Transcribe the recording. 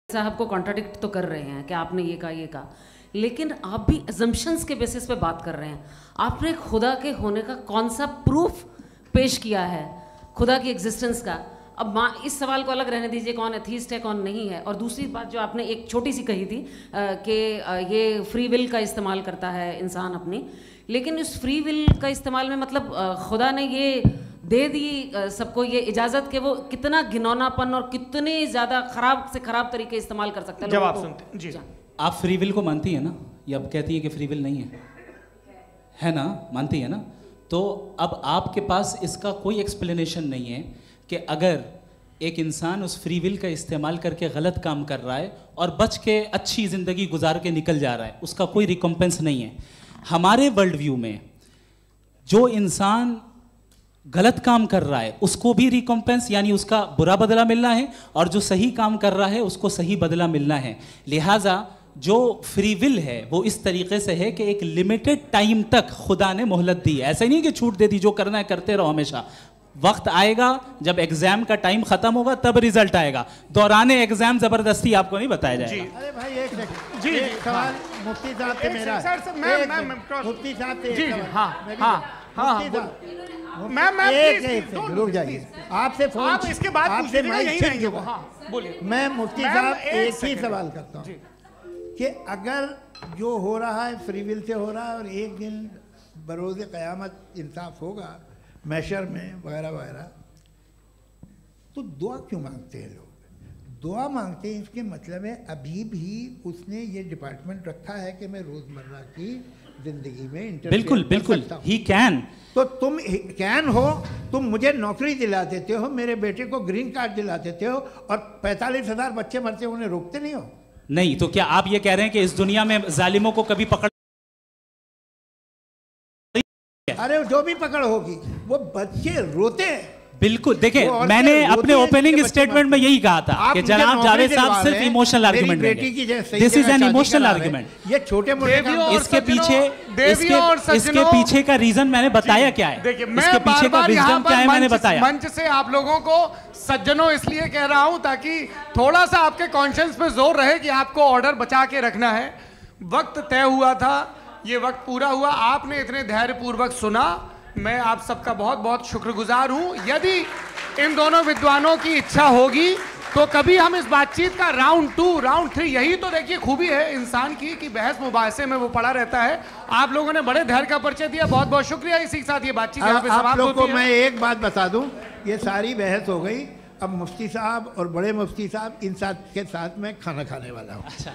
साहब को कॉन्ट्राडिक्ट तो कर रहे हैं कि आपने ये कहा, लेकिन आप भी अजम्पशंस के बेसिस पे बात कर रहे हैं। आपने खुदा के होने का कौन सा प्रूफ पेश किया है खुदा की एग्जिस्टेंस का? अब इस सवाल को अलग रहने दीजिए, कौन एथीस्ट है कौन नहीं है। और दूसरी बात जो आपने एक छोटी सी कही थी कि ये फ्री विल का इस्तेमाल करता है इंसान अपनी, लेकिन इस फ्री विल का इस्तेमाल में मतलब खुदा ने ये दे दी सबको ये इजाज़त कि वो कितना घिनौनापन और कितने ज़्यादा ख़राब से ख़राब तरीके इस्तेमाल कर सकता है। जवाब सुनते जी। आप फ्री विल को मानती है ना, या अब कहती है कि फ्री विल नहीं है ना, मानती है ना? तो अब आपके पास इसका कोई एक्सप्लेनेशन नहीं है कि अगर एक इंसान उस फ्री विल का इस्तेमाल करके गलत काम कर रहा है और बच के अच्छी ज़िंदगी गुजार के निकल जा रहा है, उसका कोई रिकम्पेंस नहीं है। हमारे वर्ल्ड व्यू में जो इंसान गलत काम कर रहा है उसको भी रिकम्पेंस यानी उसका बुरा बदला मिलना है, और जो सही काम कर रहा है उसको सही बदला मिलना है। लिहाजा जो फ्री विल है वो इस तरीके से है कि एक लिमिटेड टाइम तक खुदा ने मोहलत दी है। ऐसा नहीं कि छूट दे दी, जो करना है करते रहो हमेशा। वक्त आएगा जब एग्जाम का टाइम खत्म होगा तब रिजल्ट आएगा। दौराने एग्जाम जबरदस्ती आपको नहीं बताया जाएगा। अरे भाई एक सेकंड जी, सवाल मुफ्ती साहब से मेरा, मुफ्ती साहब से रुक जाइए, आपसे फोन, आप इसके बाद आपसे यहीं रहेंगे वो। हाँ बोलिए। मैं मुफ्ती साहब एक ही सवाल करता हूँ कि अगर जो हो रहा है फ्री विल से हो रहा है और एक दिन बरोज़ क़यामत इंसाफ होगा मैशर में वगैरह वगैरह, तो दुआ क्यों मांगते हैं लोग? दुआ मांगते हैं इसके मतलब है अभी भी उसने ये डिपार्टमेंट रखा है कि मैं रोज़मर्रा की ज़िंदगी में बिल्कुल बिल्कुल ही कैन। तो तुम कैन हो, तुम मुझे नौकरी दिला देते हो, मेरे बेटे को ग्रीन कार्ड दिला देते हो, और 45,000 बच्चे मरते हो उन्हें रोकते नहीं हो? नहीं, तो क्या आप ये कह रहे हैं कि इस दुनिया में जालिमों को कभी पकड़? अरे जो भी पकड़ होगी वो बच्चे रोते हैं। बिल्कुल, देखें मैंने अपने ओपनिंग स्टेटमेंट में यही कहा था कि जनाब जावेद साहब सिर्फ इमोशनल आर्गुमेंट देंगे। This is an emotional argument. ये छोटे मोटे इसके पीछे का रीजन मैंने बताया क्या है, इसके पीछे का विजडम क्या है मैंने बताया। मंच से आप लोगों को सज्जनों इसलिए कह रहा हूं ताकि थोड़ा सा आपके कॉन्शियंस पे जोर रहे कि आपको ऑर्डर बचा के रखना है। वक्त तय हुआ था, ये वक्त पूरा हुआ, आपने इतने धैर्यपूर्वक सुना, मैं आप सबका बहुत बहुत शुक्रगुजार हूं। यदि इन दोनों विद्वानों की इच्छा होगी तो कभी हम इस बातचीत का राउंड 2, राउंड 3, यही तो देखिए खूबी है इंसान की कि बहस मुबाहसे में वो पड़ा रहता है। आप लोगों ने बड़े धैर्य का परिचय दिया, बहुत बहुत शुक्रिया। इसी के साथ ये बातचीत यहाँ पे समाप्त होती है। आप लोग को मैं एक बात बता दूं, ये सारी बहस हो गई, अब मुफ्ती साहब और बड़े मुफ्ती साहब इन साथ के साथ मैं खाना खाने वाला हूँ। अच्छा।